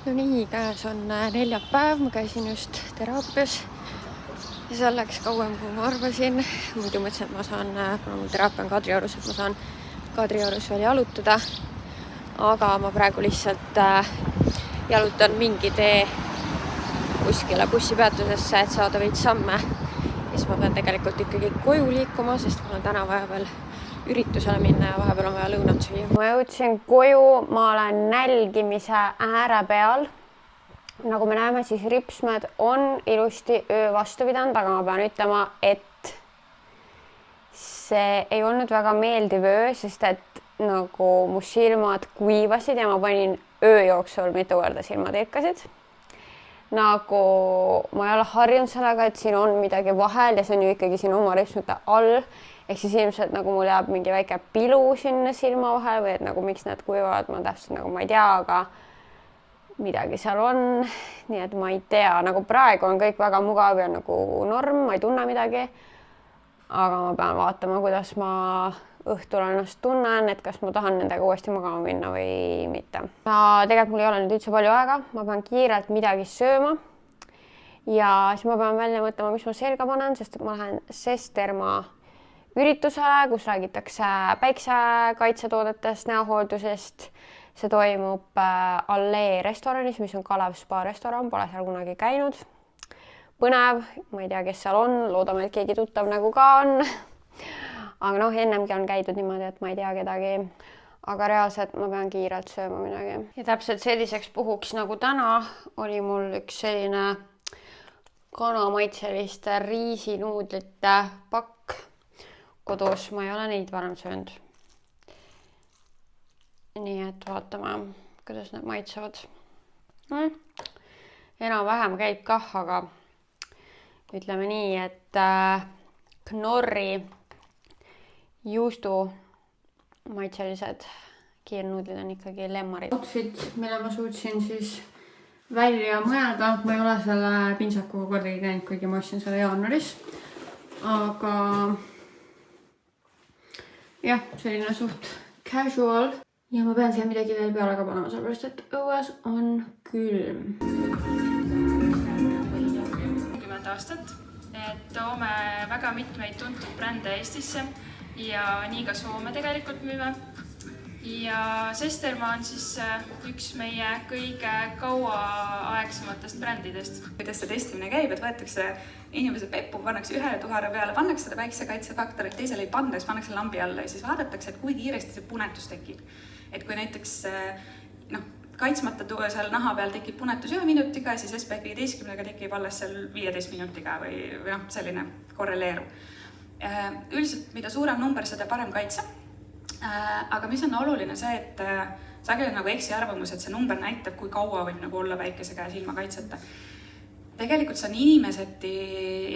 No nii, käes on neljapäev, ma käisin just teraapias ja seal läks kauem, kui ma arvasin. Muidu mõtlesin, et ma saan, kuna mul teraapia on Kadriorus, et ma saan Kadriorus veel jalutada. Aga ma praegu lihtsalt jalutan mingi tee kuskile bussipeatusesse, et saada veits samme. Ja siis ma pean tegelikult ikkagi koju liikuma, sest mul on täna vaja veel üritusele minna ja vahepeal on vaja lõunat süüa. Ma jõudsin koju, ma olen nälgimise ääre peal. Nagu me näeme, siis ripsmed on ilusti öö vastu pidanud, aga ma pean ütlema, et see ei olnud väga meeldiv öö, sest et nagu mu silmad kuivasid ja ma panin öö jooksul mitu korda silmad ilkasid. Nagu ma ei ole harjunud sellega, et siin on midagi vahel ja see on ju ikkagi siin oma ripsmete all. Ehk siis ilmselt nagu mul jääb mingi väike pilu sinna silma vahel või et nagu miks need kuivavad, ma täpselt nagu ma ei tea, aga midagi seal on. Nii et ma ei tea, nagu praegu on kõik väga mugav ja nagu norm, ma ei tunne midagi. Aga ma pean vaatama, kuidas ma õhtul ennast tunnen, et kas ma tahan nendega uuesti magama minna või mitte. Tegelikult mul ei ole nüüd üldse palju aega, ma pean kiirelt midagi sööma. Ja siis ma pean välja mõtlema, mis ma selga panen, sest ma lähen Sesterma üritusele, kus räägitakse päiksekaitsetoodetest, näohooldusest. See toimub Allee restoranis, mis on Kalev Spa restoran, pole seal kunagi käinud. Põnev, ma ei tea, kes seal on, loodame, et keegi tuttav nagu ka on. Aga ennemgi on käidud niimoodi, et ma ei tea kedagi. Aga reaalselt ma pean kiirelt sööma midagi. Ja täpselt selliseks puhuks nagu täna oli mul üks selline kanamaitseliste riisinuudlite pakk kodus, ma ei ole neid varem söönud. Nii et vaatame, kuidas need maitsevad. Enam-vähem käib kah, aga ütleme nii, et Knorri juustu maitselised kiirnuudlid on ikkagi lemmarid. Outfit, mille ma suutsin siis välja mõelda. Ma ei ole selle pintsakuga kordagi käinud, kuigi ma ostsin selle jaanuaris. Aga jah, selline suht casual. Ja ma pean siia midagi veel peale ka panema, sellepärast, et õues on külm. 10 aastat, et toome väga mitmeid tuntud brände Eestisse ja nii ka Soome tegelikult müüme. Ja Sesterma on siis üks meie kõige kauaaegsematest brändidest. Kuidas see testimine käib, et võetakse inimese peppu, pannakse ühele tuhare peale, pannakse seda päiksekaitsefaktorit, teisele ei panna, siis pannakse lambi alla ja siis vaadatakse, et kui kiiresti see punetus tekib. Et kui näiteks kaitsmata seal naha peal tekib punetus 1 minutiga, siis SPF-15-ga tekib alles seal 15 minutiga või selline korreleeru. Üldiselt, mida suurem number, seda parem kaitse. Aga mis on oluline see, et sageli nagu eksiarvamus, et see number näitab, kui kaua võib nagu olla väikese käe silma kaitseta. Tegelikult see on inimeseti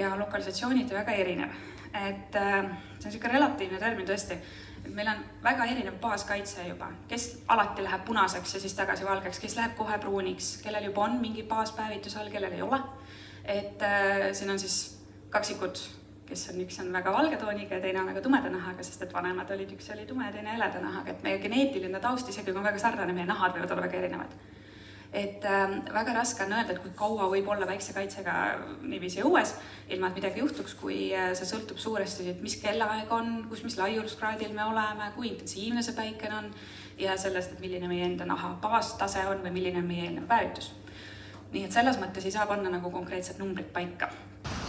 ja lokalisatsiooniti väga erinev. Et see on siuke relatiivne termin tõesti. Meil on väga erinev baaskaitse juba, kes alati läheb punaseks ja siis tagasi valgeks, kes läheb kohe pruuniks, kellel juba on mingi baaspäevitus all, kellel ei ole. Et siin on siis kaksikud, kes on üks on väga valge tooniga ja teine on väga tumeda nahaga, sest et vanemad olid, üks oli tume, teine heleda nahaga. Et meie geneetiline taust isegi on väga sarnane, meie nahad võivad olla väga erinevad. Et väga raske on öelda, et kui kaua võib olla väikse kaitsega niiviisi õues, ilma et midagi juhtuks, kui see sõltub suuresti, et mis kellaaeg on, mis laiuruskraadil me oleme, kui intensiivne see päikene on ja sellest, et milline meie enda naha baastase on või milline on meie eelnev päevitus. Nii et selles mõttes ei saa panna nagu konkreetsed numbrid paika.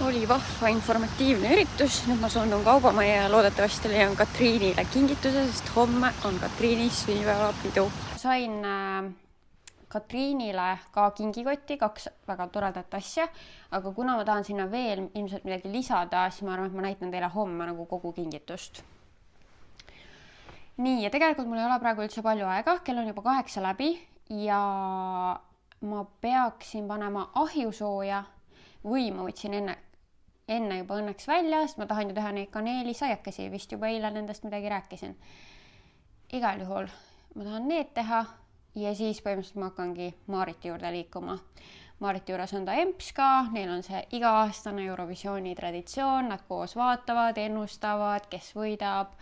Oli vahva informatiivne üritus, nüüd ma suundun kaubamaja ja loodetavasti leian Katriinile kingituse, sest homme on Katriini sünnipäevapidu. Sain Katriinile ka kingikotti, 2 väga toredat asja, aga kuna ma tahan sinna veel ilmselt midagi lisada, siis ma arvan, et ma näitan teile homme nagu kogu kingitust. Nii, ja tegelikult mul ei ole praegu üldse palju aega, kell on juba 8 läbi ja ma peaksin panema ahjusooja või ma võtsin enne juba õnneks välja, sest ma tahan ju teha neid kaneelisaiakesi, vist juba eile nendest midagi rääkisin. Igal juhul ma tahan need teha. Ja siis põhimõtteliselt ma hakkangi Maariti juurde liikuma. Maariti juures on ta EMPS ka, neil on see iga-aastane Eurovisiooni traditsioon, nad koos vaatavad, ennustavad, kes võidab.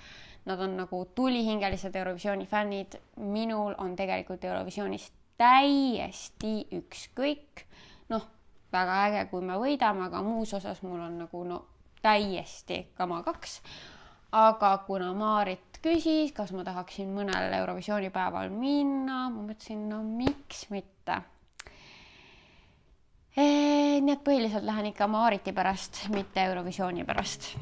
Nad on nagu tulihingelised Eurovisiooni fännid. Minul on tegelikult Eurovisioonist täiesti ükskõik. Noh, väga äge, kui me võidame, aga muus osas mul on nagu täiesti kama 2. Aga kuna Maarit küsis, kas ma tahaksin mõnel Eurovisiooni päeval minna, ma mõtlesin, miks mitte. Nii et põhiliselt lähen ikka Maariti pärast, mitte Eurovisiooni pärast.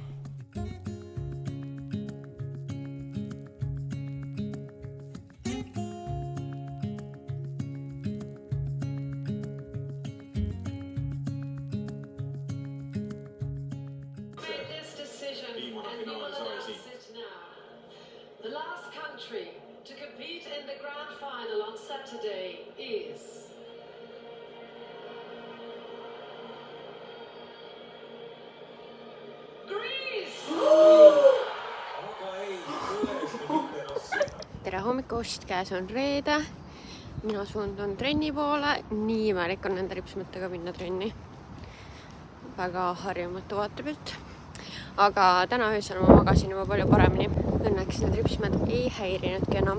The last country to compete in the grand final on Saturday is Greece! Tere hommikust, käes on reede. Mina suundun trenni poole. Nii imelik on nende ripsmetega minna trenni. Väga harjumatu vaatepilt. Aga täna öösel ma magasin juba palju paremini. Õnneks need ripsmed ei häirinudki enam.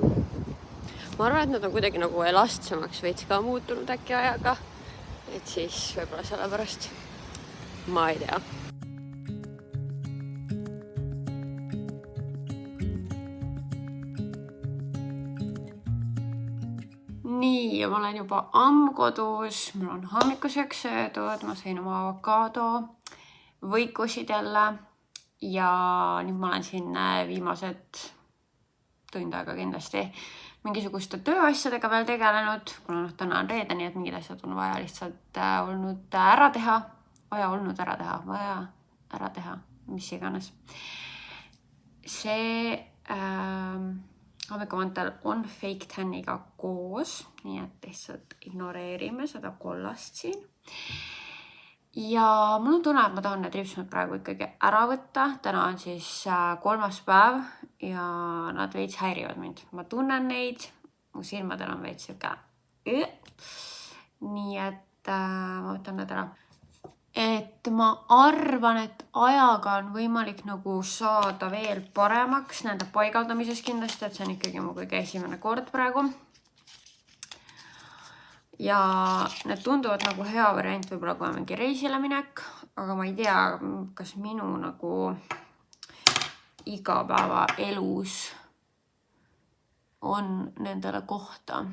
Ma arvan, et nad on kuidagi nagu elastsemaks veits ka muutunud äkki ajaga. Et siis võib-olla sellepärast. Ma ei tea. Nii, ja ma olen juba ammu kodus. Mul on hommikuseks söödud. Ma sõin oma avokaado, võikusid jälle. Ja nüüd ma olen siin viimased tund aega kindlasti mingisuguste tööasjadega veel tegelenud, kuna täna on reede, nii et mingid asjad on vaja lihtsalt olnud ära teha, vaja ära teha, mis iganes. See hommikumantel on fake tanniga koos, nii et lihtsalt ignoreerime seda kollast siin. Ja mul on tunne, et ma tahan need ripsmed praegu ikkagi ära võtta. Täna on siis 3. päev ja nad veits häirivad mind. Ma tunnen neid, mu silmadel on veits siuke. Nii et ma võtan need ära. Et ma arvan, et ajaga on võimalik nagu saada veel paremaks nende paigaldamises kindlasti, et see on ikkagi mu kõige esimene kord praegu. Ja need tunduvad nagu hea variant võib-olla kui on mingi reisile minek, aga ma ei tea, kas minu nagu igapäeva elus on nendele kohta.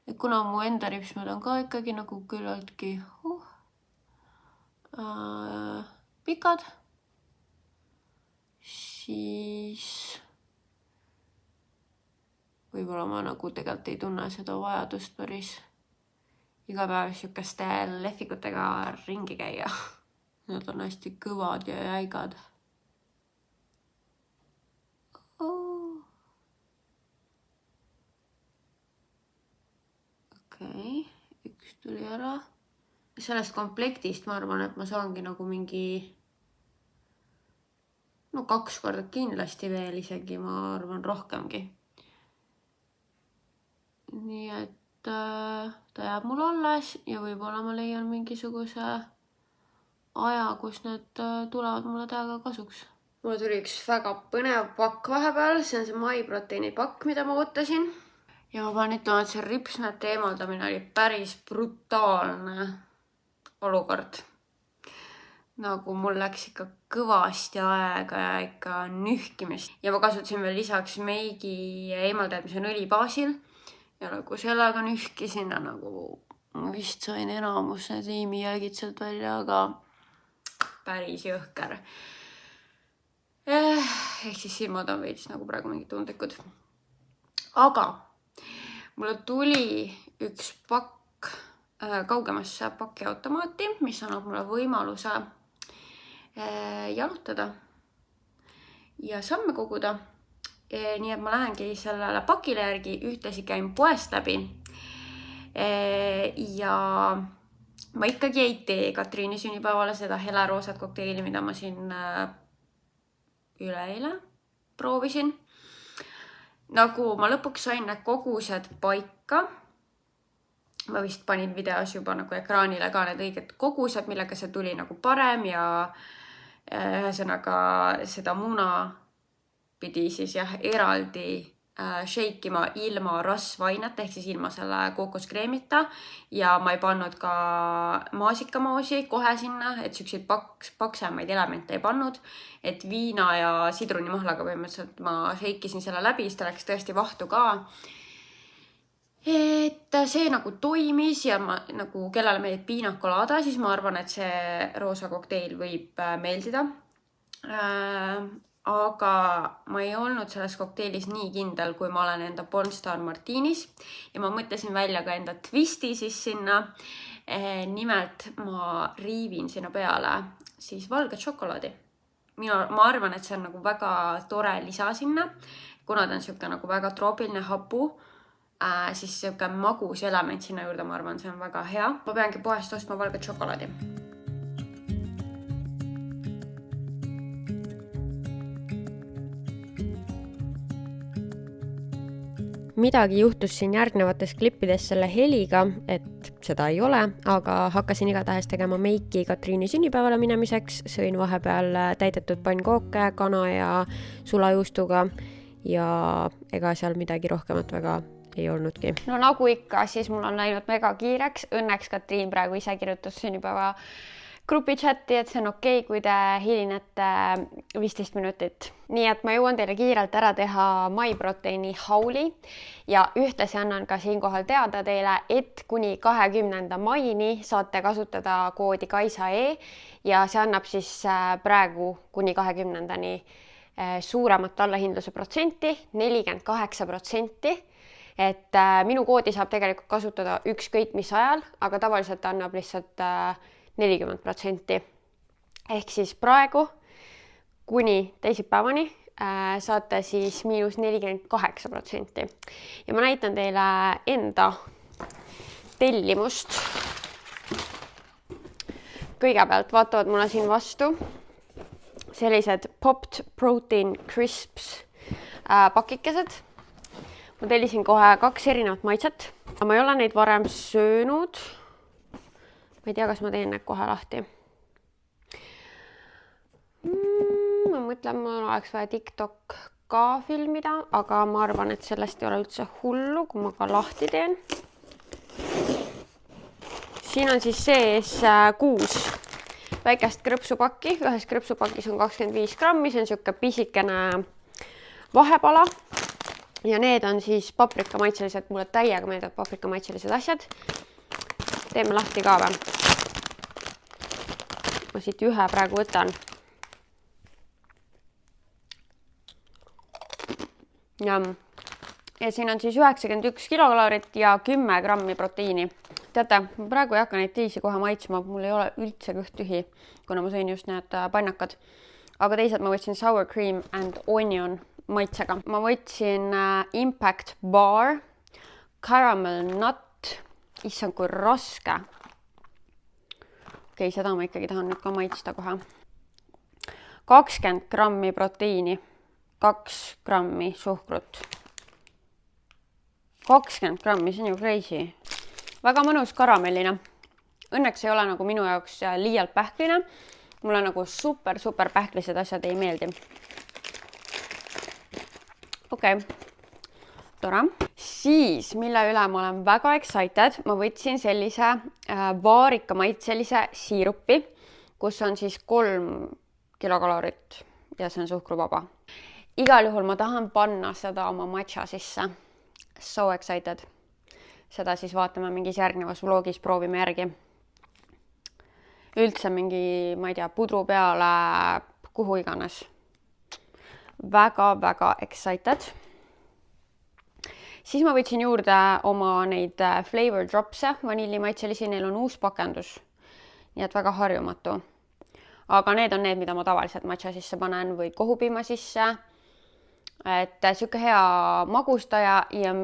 Et kuna mu enda ripsmed on ka ikkagi nagu küllaltki pikad, siis võib-olla ma nagu tegelikult ei tunne seda vajadust päris iga päev siukeste lehvikutega ringi käia. Nad on hästi kõvad ja jäigad. Okei, üks tuli ära. Sellest komplektist ma arvan, et ma saangi nagu mingi 2 korda kindlasti veel isegi, ma arvan rohkemgi. Nii et ta jääb mul alles ja võib-olla ma leian mingisuguse aja, kus need tulevad mulle täiega kasuks. Mulle tuli üks väga põnev pakk vahepeal, see on see MyProteini pakk, mida ma ootasin. Ja ma pean ütlema, et see ripsmete eemaldamine oli päris brutaalne olukord. Nagu mul läks ikka kõvasti aega ja ikka nühkimist. Ja ma kasutasin veel lisaks meigi eemaldajad, mis on õlibaasil. Ja nagu sellega nühkisin ja nagu ma vist sain enamus need liimijäägid sealt välja, aga päris jõhker. Ehk siis silmad on veits nagu praegu mingid tundlikud. Aga mulle tuli üks pakk kaugemasse pakiautomaati, mis annab mulle võimaluse jalutada ja samme koguda. Nii et ma lähengi sellele pakile järgi, ühtlasi käin poest läbi. Ja ma ikkagi ei tee Katriini sünnipäevale seda heleroosat kokteili, mida ma siin üleeile proovisin. Nagu ma lõpuks sain need kogused paika. Ma vist panin videos juba nagu ekraanile ka need õiged kogused, millega see tuli nagu parem ja ühesõnaga seda muna pidi siis eraldi shake'ima ilma rasvaineta ehk siis ilma selle kookoskreemita ja ma ei pannud ka maasikamoosi kohe sinna, et siukseid paksemaid elemente ei pannud, et viina ja sidrunimahlaga põhimõtteliselt ma shake isin selle läbi, siis ta läks tõesti vahtu ka. Et see nagu toimis ja ma nagu kellele meeldib piinakolada, siis ma arvan, et see roosa kokteil võib meeldida. Aga ma ei olnud selles kokteilis nii kindel, kui ma olen enda Pornstar Martinis ja ma mõtlesin välja ka enda twisti siis sinna. Nimelt ma riivin sinna peale siis valget šokolaadi. Ma arvan, et see on nagu väga tore lisa sinna, kuna ta on siuke nagu väga troopiline hapu, siis siuke magus element sinna juurde, ma arvan, see on väga hea. Ma peangi poest ostma valget šokolaadi. Midagi juhtus siin järgnevates klippides selle heliga, et seda ei ole, aga hakkasin igatahes tegema meiki Katriini sünnipäevale minemiseks, sõin vahepeal täidetud pannkooke, kana ja sulajuustuga ja ega seal midagi rohkemat väga ei olnudki. No nagu ikka, siis mul on läinud mega kiireks. Õnneks Katriin praegu ise kirjutas sünnipäeva grupi chati, et see on okei, kui te hilinete 15 minutit. Nii et ma jõuan teile kiirelt ära teha MyProteiini hauli ja ühtlasi annan ka siinkohal teada teile, et kuni 20. maini saate kasutada koodi KAISA-E ja see annab siis praegu kuni 20-ndani suuremat allahindluse protsenti, 48%. Et minu koodi saab tegelikult kasutada ükskõik mis ajal, aga tavaliselt annab lihtsalt 40%. Ehk siis praegu kuni teisipäevani saate siis -48%. Ja ma näitan teile enda tellimust. Kõigepealt vaatavad mulle siin vastu sellised Popped Protein Crisps pakikesed. Ma tellisin kohe 2 erinevat maitset. Ma ei ole neid varem söönud. Ma ei tea, kas ma teen need kohe lahti. Ma mõtlen, mul oleks vaja TikTok ka filmida, aga ma arvan, et sellest ei ole üldse hullu, kui ma ka lahti teen. Siin on siis sees 6 väikest krõpsupakki. Ühes krõpsupakis on 25 grammi, see on siuke pisikene vahepala. Ja need on siis paprikamaitselised, mulle täiega meeldivad paprikamaitselised asjad. Teeme lahti ka või. Ma siit ühe praegu võtan. Ja siin on siis 91 kilokalorit ja 10 grammi proteiini. Teate, ma praegu ei hakka neid teisi kohe maitsma, mul ei ole üldse kõht tühi, kuna ma sõin just need pannakad. Aga teised ma võtsin sour cream and onion maitsega. Ma võtsin Impact Bar, caramel nut, issand kui raske. Okei, seda ma ikkagi tahan nüüd ka maitsta kohe. 20 grammi proteiini, 2 grammi suhkrut. 20 grammi, see on ju crazy. Väga mõnus karamelline. Õnneks ei ole nagu minu jaoks liialt pähkline. Mulle nagu super pähklised asjad ei meeldi. Okei, tore. Siis, mille üle ma olen väga excited, ma võtsin sellise vaarikamaitselise siirupi, kus on siis 3 kilokalorit ja see on suhkruvaba. Igal juhul ma tahan panna seda oma matcha sisse. So excited. Seda siis vaatame mingis järgnevas vlogis, proovime järgi. Üldse mingi, ma ei tea, pudru peale, kuhu iganes. Väga excited. Siis ma võtsin juurde oma neid flavor dropse, vanillimaitselisi, neil on uus pakendus. Nii et väga harjumatu. Aga need on need, mida ma tavaliselt matcha sisse panen või kohupiima sisse. Et siuke hea magustaja ja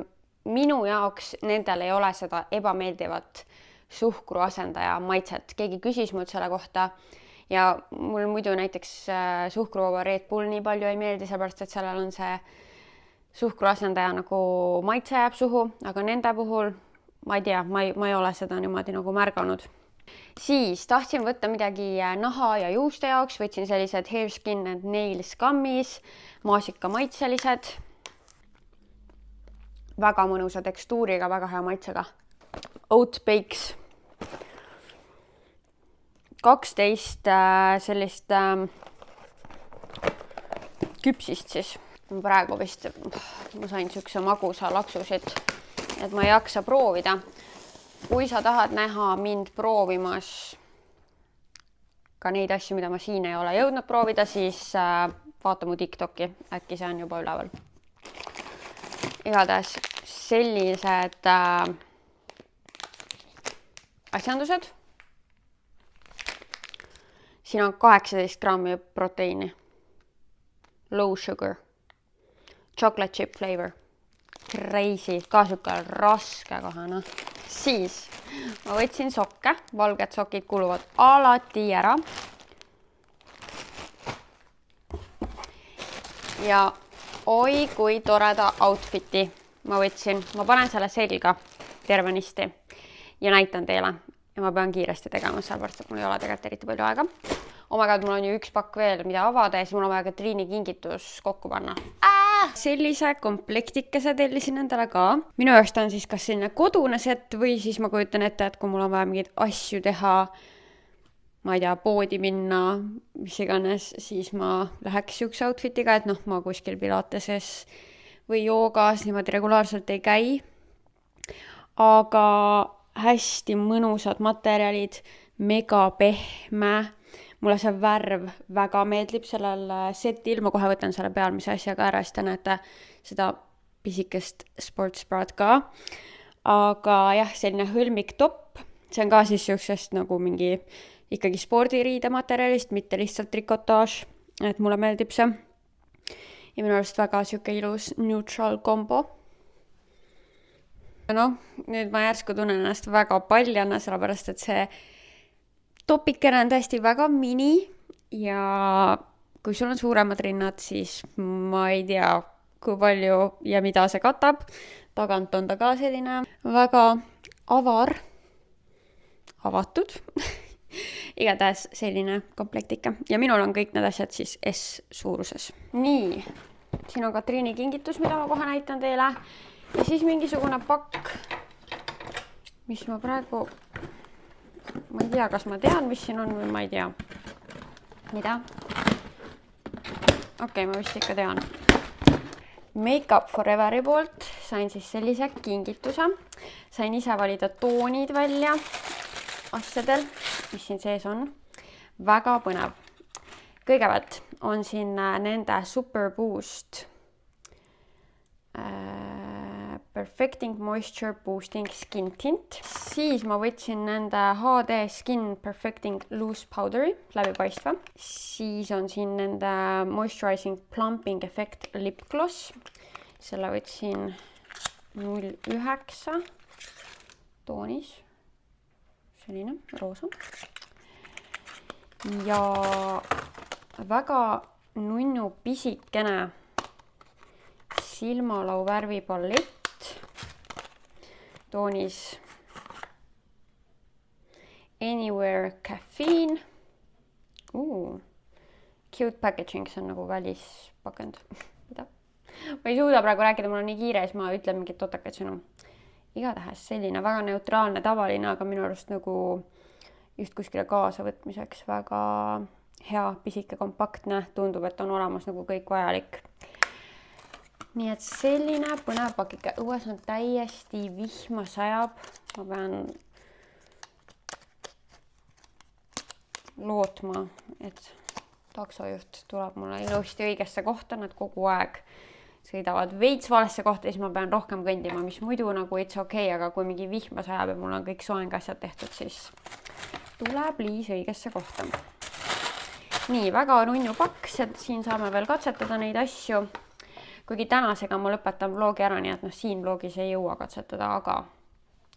minu jaoks nendel ei ole seda ebameeldivat suhkru asendaja maitset. Keegi küsis mult selle kohta ja mul muidu näiteks suhkruvaba Red Bull nii palju ei meeldi, sellepärast et sellel on see suhkru asendaja nagu maitse jääb suhu, aga nende puhul ma ei tea, ma ei ole seda niimoodi nagu märganud. Siis tahtsin võtta midagi naha ja juuste jaoks, võtsin sellised Hair Skin and Nails gummies, maasika maitselised. väga mõnusa tekstuuriga, väga hea maitsega. Oat Bakes. 12 sellist küpsist siis. Praegu vist ma sain siukse magusa laksusid, et ma ei jaksa proovida. Kui sa tahad näha mind proovimas ka neid asju, mida ma siin ei ole jõudnud proovida, siis vaata mu TikToki, äkki see on juba üleval. Igatahes sellised asjandused. Siin on 18 grammi proteiini. Low sugar. Chocolate chip flavor. Crazy. Ka siuke raske kohana. Siis ma võtsin sokke. Valged sokid kuluvad alati ära. Ja oi kui toreda outfiti ma võtsin. Ma panen selle selga tervenisti ja näitan teile. Ja ma pean kiiresti tegema, sellepärast, et mul ei ole tegelikult eriti palju aega. Omega mul on ju üks pakk veel, mida avada ja siis mul on vaja Katriini kingitus kokku panna. Sellise komplektikese tellisin endale ka. Minu jaoks ta on siis kas selline kodune set või siis ma kujutan ette, et kui mul on vaja mingeid asju teha, ma ei tea, poodi minna, mis iganes, siis ma läheks siukse outfitiga, et ma kuskil pilateses või joogas niimoodi regulaarselt ei käi. Aga hästi mõnusad materjalid, mega pehme. Mulle see värv väga meeldib sellel setil. Ma kohe võtan selle pealmise asjaga ära, siis te näete seda pisikest sportsbrat ka. Aga jah, selline hõlmik topp. See on ka siis siuksest nagu mingi ikkagi spordiriide materjalist, mitte lihtsalt trikotaaž. Et mulle meeldib see. Ja minu arust väga siuke ilus neutral kombo. Nüüd ma järsku tunnen ennast väga paljana, sellepärast et see topikene on tõesti väga mini ja kui sul on suuremad rinnad, siis ma ei tea, kui palju ja mida see katab. Tagant on ta ka selline väga avatud. Igatahes selline komplektike. Ja minul on kõik need asjad siis S suuruses. Nii, siin on Katriini kingitus, mida ma kohe näitan teile. Ja siis mingisugune pakk, mis ma praegu... Ma ei tea, kas ma tean, mis siin on või ma ei tea. Mida? Okei, ma vist ikka tean. Make Up Foreveri poolt sain siis sellise kingituse. Sain ise valida toonid välja asjadel, mis siin sees on. Väga põnev. Kõigepealt on siin nende Super Boost Perfecting Moisture Boosting Skin Tint. Siis ma võtsin nende HD Skin Perfecting Loose Powderi, läbipaistva. Siis on siin nende Moisturizing Plumping Effect Lip Gloss. Selle võtsin 09 toonis. Selline roosa. Ja väga nunnu pisikene silmalau värvi palett. Toonis Anywhere Caffeine. Cute packaging, see on nagu välispakend. Ma ei suuda praegu rääkida, mul on nii kiire, siis ma ütlen mingit totakaid sõnu. Igatahes selline väga neutraalne, tavaline, aga minu arust nagu just kuskile kaasa võtmiseks väga hea, pisike, kompaktne. Tundub, et on olemas nagu kõik vajalik. Nii et selline põnev pakike. Õues on täiesti vihma sajab. Ma pean lootma, et taksojuht tuleb mulle ilusti õigesse kohta. Nad kogu aeg sõidavad veits valesse kohta, siis ma pean rohkem kõndima, mis muidu nagu it's okei, aga kui mingi vihma sajab ja mul on kõik soengasjad tehtud, siis tuleb liis õigesse kohta. Nii, väga nunnu pakk. Siin saame veel katsetada neid asju. Kuigi tänasega ma lõpetan vlogi ära, nii et siin vlogis ei jõua katsetada, aga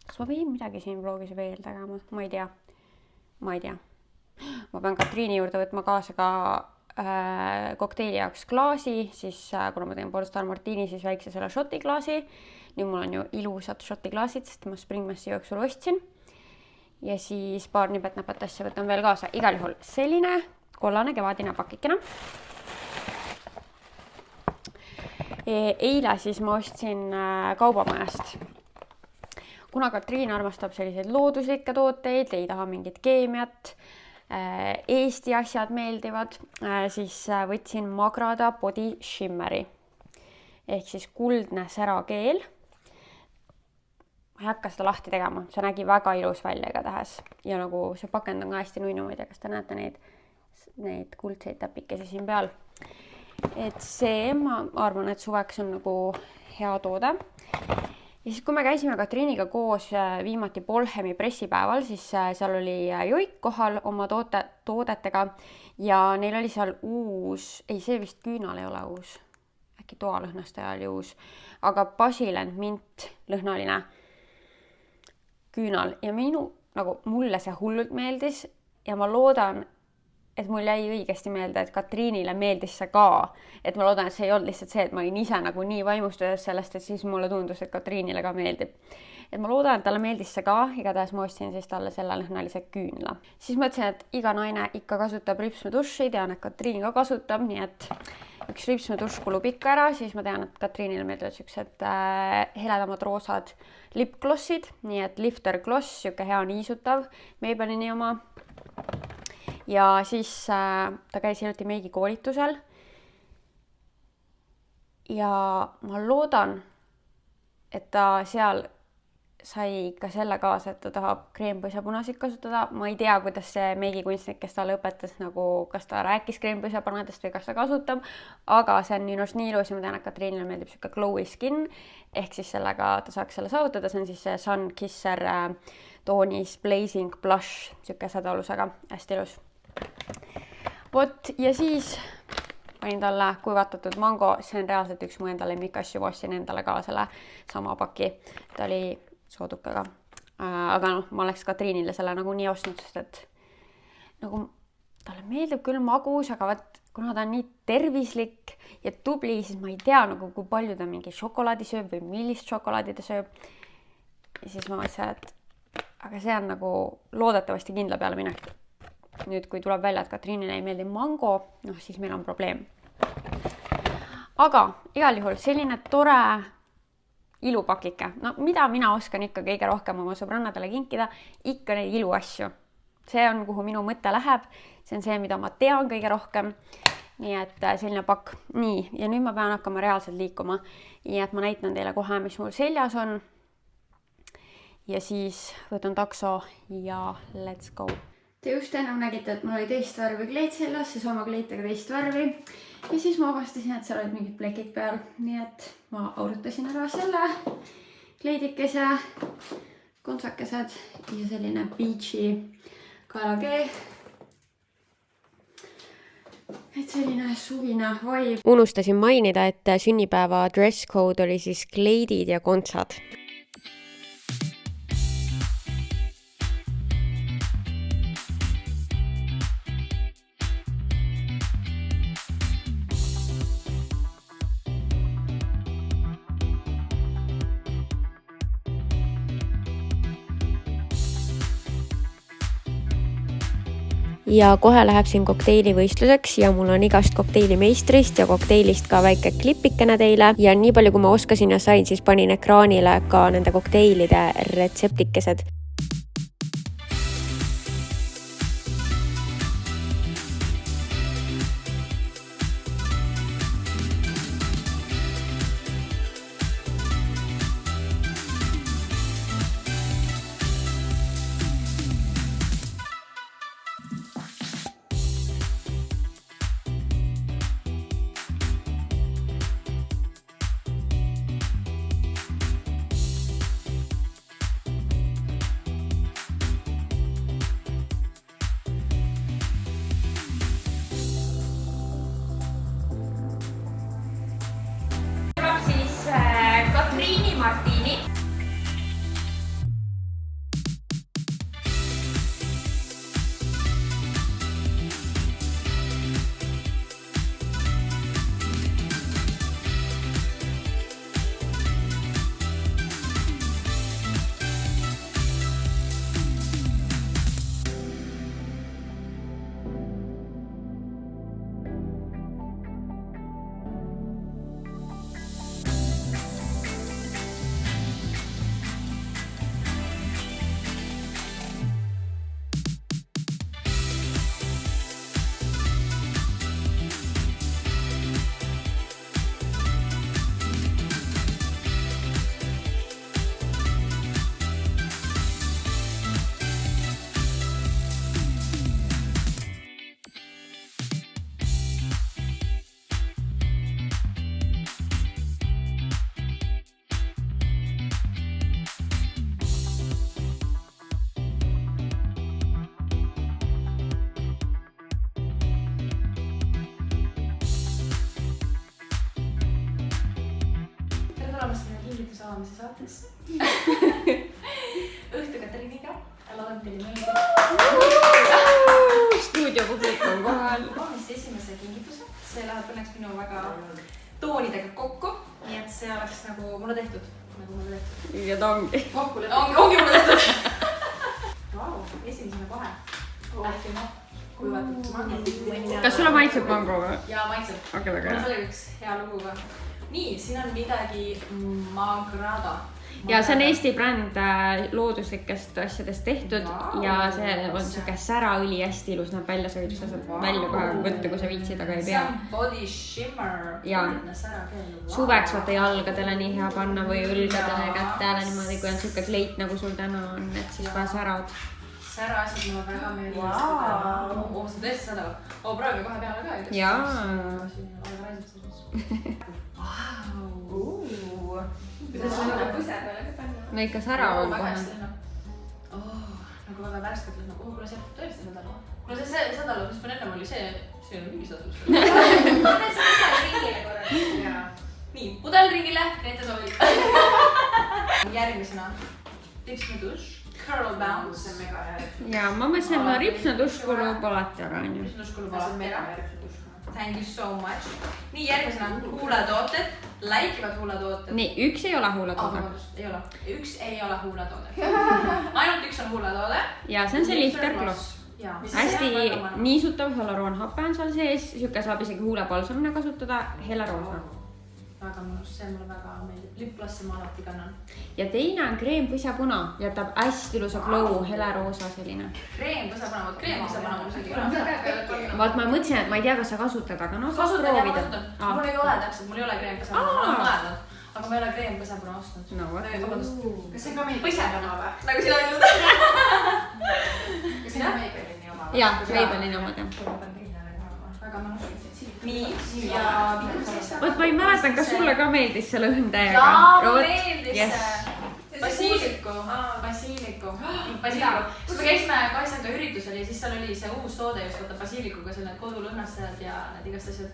kas ma võin midagi siin vlogis veel tegema? Ma ei tea. Ma pean Katriini juurde võtma kaasa ka kokteili jaoks klaasi, siis kuna ma teen Pornstar Martini, siis väikse selle shotiklaasi. Nüüd mul on ju ilusad shotiklaasid, sest ma Springmassi jooksul ostsin. Ja siis paar nipet-näpet asja võtan veel kaasa. Igal juhul selline kollane kevadine pakikene. Eile siis ma ostsin kaubamajast. Kuna Katriin armastab selliseid looduslikke tooteid, ei taha mingit keemiat, Eesti asjad meeldivad, siis võtsin Magrada Body Shimmeri ehk siis kuldne särakeel. Ma ei hakka seda lahti tegema, see nägi väga ilus välja igatahes ja nagu see pakend on ka hästi nunnu, ma ei tea, kas te näete neid kuldseid täpikesi siin peal. Et see, ma arvan, et suveks on nagu hea toode. Ja siis, kui me käisime Katriiniga koos viimati Polhemi pressipäeval, siis seal oli Joik kohal oma toodetega ja neil oli seal uus, ei see vist küünal ei ole uus, äkki toalõhnastaja oli uus, aga Basilend mint lõhnaline küünal ja mulle see hullult meeldis ja ma loodan, et mul jäi õigesti meelde, et Katriinile meeldis see ka. Et ma loodan, et see ei olnud lihtsalt see, et ma olin ise nagu nii vaimustuses sellest, et siis mulle tundus, et Katriinile ka meeldib. Et ma loodan, et talle meeldis see ka, igatahes ma ostsin siis talle selle lõhnalise küünla. Siis mõtlesin, et iga naine ikka kasutab ripsmeduši, tean, et Katriin ka kasutab, nii et üks ripsmeduš kulub ikka ära, siis ma tean, et Katriinile meeldivad sellised heledamad roosad lipglossid, nii et Lifter Gloss, siuke hea niisutav, Maybellini oma. Ja siis ta käis hiljuti meigikoolitusel ja ma loodan, et ta seal sai ka selle kaasa, et ta tahab kreempõisapunasid kasutada. Ma ei tea, kuidas see meigikunstnik, kes talle õpetas, nagu kas ta rääkis kreempõisapunadest või kas ta kasutab, aga see on nii ilus ja ma tean, et Katriinile meeldib siuke glowy skin, ehk siis sellega ta saaks selle saavutada. See on siis see Sun Kisser toonis Blazing Blush, siuke sädalusega, hästi ilus. Vot, ja siis panin talle kuivatatud mango, see on reaalselt üks mu enda lemmikasju, ostsin endale ka selle sama paki, ta oli soodukaga. Aga ma oleks Katriinile selle nagu nii ostnud, sest et nagu talle meeldib küll magus, aga kuna ta on nii tervislik ja tubli, siis ma ei tea nagu kui palju ta mingi šokolaadi sööb või millist šokolaadi ta sööb. Ja siis ma mõtlesin, et aga see on nagu loodetavasti kindla peale minek. Nüüd, kui tuleb välja, et Katriinile ei meeldi mango, siis meil on probleem. Aga igal juhul selline tore ilupakike. Mida mina oskan ikka kõige rohkem oma sõbrannadele kinkida? Ikka neid iluasju. See on, kuhu minu mõte läheb. See on see, mida ma tean kõige rohkem. Nii et selline pakk. Nii, ja nüüd ma pean hakkama reaalselt liikuma. Nii et ma näitan teile kohe, mis mul seljas on. Ja siis võtan takso ja let's go. Te just ennem nägite, et mul oli teist värvi kleit seljas, see sama kleitega teist värvi. Ja siis ma avastasin, et seal olid mingid plekid peal. Nii et ma aurutasin ära selle kleidikese, kontsakesed ja selline beachy kaelakee. Et selline suvine vibe. Unustasin mainida, et sünnipäeva dress code oli siis kleidid ja kontsad. Ja kohe läheb siin kokteilivõistluseks ja mul on igast kokteilimeistrist ja kokteilist ka väike klippikene teile. Ja nii palju, kui ma oskasin ja sain, siis panin ekraanile ka nende kokteilide retseptikesed. kinnituse avamise saatesse. Õhtu Katariiniga. Loodan teile meeldib. stuudiopublik on kohal. Valmis esimese kingituse. See läheb õnneks minu väga toonidega kokku. Nii et see oleks nagu mulle tehtud. Ja ta ongi. Ongi mulle tehtud. Vau, esimesena kohe. Lähkima. Kuivatud magnetid. Kas sulle maitseb mango või? Jaa, maitseb. Okei, väga hea. See oli üks hea lugu ka. Nii, siin on midagi Magrada. Ja see on Eesti bränd looduslikest asjadest tehtud ja see on siuke säraõli, hästi ilus näeb välja, sa võid seda välja kohe võtta, kui sa viitsid, aga ei pea. See on Body Shimmer. Ja suveks vaata jalgadele nii hea panna või õlgadele ja kätele niimoodi, kui on siuke kleit nagu sul täna on, et siis kohe särad. Sära asjad mulle väga meeldib. Oo, see tõesti sadab. Oo, proovime kohe peale ka. Jaa. Kuidas see nagu põse peale ka panna? No ikka sära on kohe. Nagu väga värskelt lõhnab. Kuule see tõesti sadab. Kuule see sadab, mis meil ennem oli, see on mingi sadus. Pane see pudelringile korra. Nii, pudelringile, Reete soovib. Järgmisena ripsmeduš, curl bounce. Ja ma mõtlesin, et ripsmeduš kulub alati ära, onju. Ripsmeduš kulub alati ära. Thank you so much. Nii, järgmisena huuletooted, läikivad huuletooted. Nii, üks ei ole huuletoode. Ei ole. Üks ei ole huuletoode. Ainult üks on huuletoode. Ja see on see lifter gloss. Hästi niisutav hyaluroonhape on seal sees, siuke saab isegi huulepalsamina kasutada, heleroosa. Väga mõnus, see mulle väga meeldib. Lipglosse ma alati kannan. Ja teine on kreempõsapuna, jätab hästi ilusa glow, heleroosa selline. Kreempõsapuna, vot kreempõsapuna mul isegi üle. Vaat ma mõtlesin, et ma ei tea, kas sa kasutad, aga noh, saab proovida. Mul ei ole täpselt, mul ei ole kreempõsapuna, ma olen mõelnud. Aga ma ei ole kreempõsapuna ostnud. No vot. Kas see on ka meil põsapuna või? Nagu sina ütled. Kas sina Maybellini oma? Jaa, Maybellini omad jah. Väga mõnus. Nii, ja Vot ma ei mäletan, kas sulle ka meeldis see lõhn täiega? jaa, mulle meeldis yes. Basiiliku. Basiiliku. Siis me käisime Kaisaga üritusel ja siis seal oli see uus toode just vaata basiilikuga, seal need kodulõhnastajad ja need igast asjad.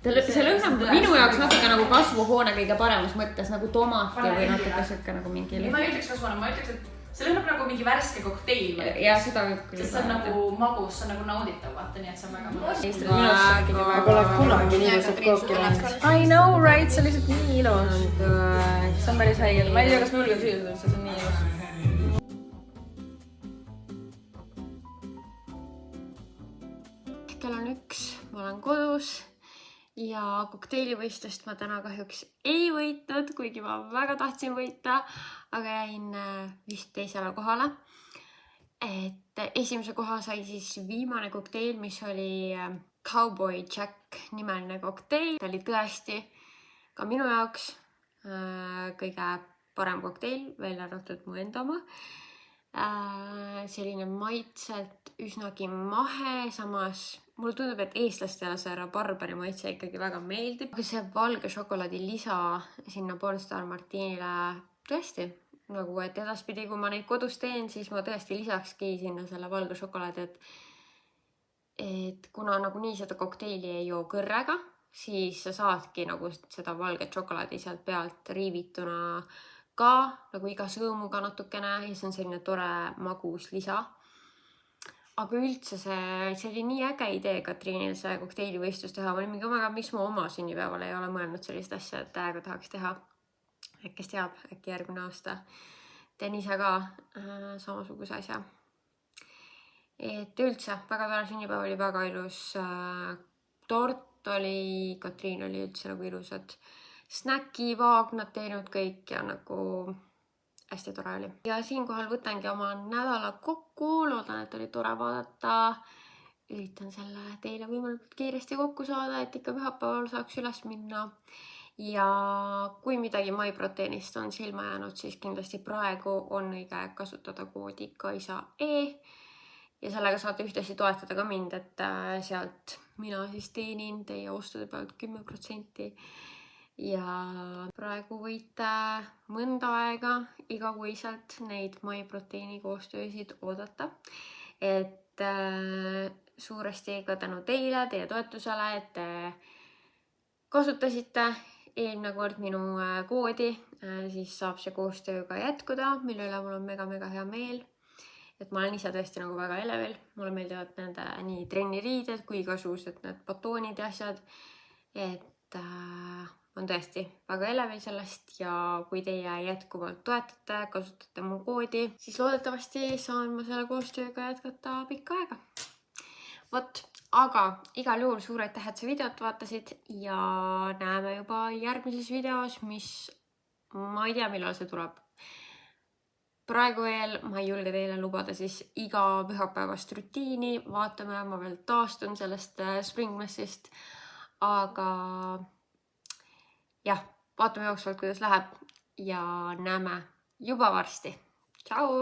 See lõhnab minu jaoks natuke nagu kasvuhoone kõige paremas mõttes nagu tomati või natuke siuke nagu mingi lõhn. Ma ei ütleks kasvuhoone, ma ütleks, et see lõhnab nagu mingi värske kokteil. Ja seda küll. Sest see on nagu magus, see on nagu nauditav, vaata, nii et see on väga mõnus. Ma pole kunagi nii ilusat kooki läinud. I know, right? See on lihtsalt nii ilus. See on päris haigel. Ma ei tea, kas ma julgen süüa seda üldse, see on nii ilus. Kell on 1, ma olen kodus ja kokteilivõistlust ma täna kahjuks ei võitnud, kuigi ma väga tahtsin võita, aga jäin vist teisele kohale. Et esimese koha sai siis viimane kokteil, mis oli Cowboy Jack nimeline kokteil. Ta oli tõesti ka minu jaoks kõige parem kokteil, välja arvatud mu enda oma. Selline maitselt üsnagi mahe, samas mulle tundub, et eestlastele see rabarberi maitse ikkagi väga meeldib. Aga see valge šokolaadi lisa sinna Pornstar Martinile tõesti, nagu et edaspidi, kui ma neid kodus teen, siis ma tõesti lisakski sinna selle valge šokolaadi, et kuna nagunii seda kokteili ei joo kõrrega, siis sa saadki nagu seda valget šokolaadi sealt pealt riivituna ka nagu iga sõõmuga natukene ja see on selline tore magus lisa. Aga üldse see oli nii äge idee Katriinil see kokteilivõistlus teha. Ma olin mingi omega, miks ma oma sünnipäeval ei ole mõelnud sellist asja, et täiega tahaks teha. Kes teab, äkki järgmine aasta teen ise ka samasuguse asja. Et üldse väga tore sünnipäev oli väga ilus. Tort oli, Katriin oli üldse nagu ilusad snäkivaagnad teinud kõik ja nagu hästi tore oli. Ja siinkohal võtangi oma nädala kokku, loodan, et oli tore vaadata. Üritan selle teile võimalikult kiiresti kokku saada, et ikka pühapäeval saaks üles minna. Ja kui midagi MyProteinist on silma jäänud, siis kindlasti praegu on õige kasutada koodi KAISA-E ja sellega saate ühtesi toetada ka mind, et sealt mina siis teenin teie ostude pealt 10%. Ja praegu võite mõnda aega igakuiselt neid MyProteini koostöösid oodata. Et suuresti ka tänu teile, teie toetusele, et te kasutasite eelmine kord minu koodi, siis saab see koostöö ka jätkuda, mille üle mul on mega hea meel. Et ma olen ise tõesti nagu väga elevil, mulle meeldivad nende nii trenniriided kui igasugused need batoonid ja asjad. Et on tõesti väga elevil sellest ja kui teie jätkuvalt toetate, kasutate mu koodi, siis loodetavasti saan ma selle koostööga jätkata pikka aega. Vot, aga igal juhul suur aitäh, et sa videot vaatasid ja näeme juba järgmises videos, mis ma ei tea, millal see tuleb. Praegu veel ma ei julge teile lubada siis iga pühapäevast rutiini, vaatame, ma veel taastun sellest Springmessist, aga jah, vaatame jooksvalt, kuidas läheb ja näeme juba varsti. Tšau!